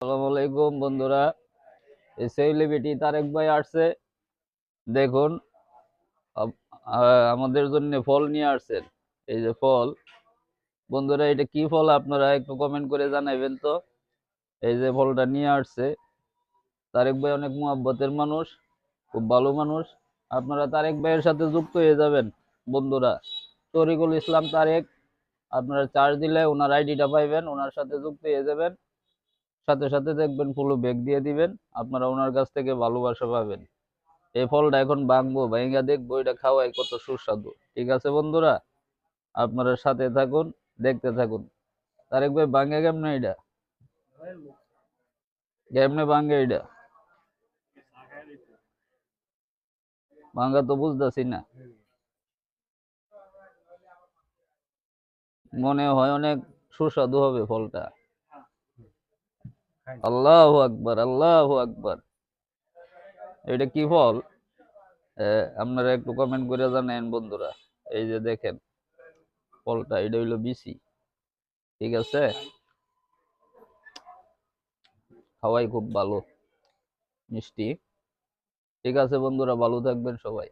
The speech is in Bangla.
আসসালামু আলাইকুম বন্ধুরা। এই সেলিব্রিটি তারেক ভাই আসছে, দেখুন। আমাদের জন্য ফল নিয়ে আসছেন। এই যে ফল, বন্ধুরা, এটা কি ফল আপনারা একটু কমেন্ট করে জানাবেন তো। এই যে ফলটা নিয়ে আসছে তারেক ভাই, অনেক মুহাব্বতের মানুষ, খুব ভালো মানুষ। আপনারা তারেক ভাইয়ের সাথে যুক্ত হয়ে যাবেন বন্ধুরা। তরিকুল ইসলাম তারেক, আপনারা চার্জ দিলে ওনার আইডিটা পাইবেন, ওনার সাথে যুক্ত হয়ে যাবেন। সাথে সাথে দেখবেন ফুল ব্যাগ দিয়ে দিবেন, আপনারা ওনার কাছ থেকে ভালোবাসা পাবেন। এই ফলটা এখন ভাঙবো, ভাঙা দেখবো এটা খাওয়াই কত সুস্বাদু। ঠিক আছে বন্ধুরা, আপনারা সাথে থাকুন, দেখতে থাকুন। তারেক ভাই, ভাঙে কেমনে এটা? কেমনে ভাঙে এটা? ভাঙা তো বুঝতেছি না। মনে হয় অনেক সুস্বাদু হবে ফলটা। আল্লাহু আকবার, আল্লাহু আকবার। এটা কি ফল? আপনারা একটু কমেন্ট করে জানেন বন্ধুরা। এই যে দেখেন ফলটা, এটা হইলো বিচি। ঠিক আছে, খাওয়াই খুব ভালো, মিষ্টি। ঠিক আছে বন্ধুরা, ভালো থাকবেন সবাই।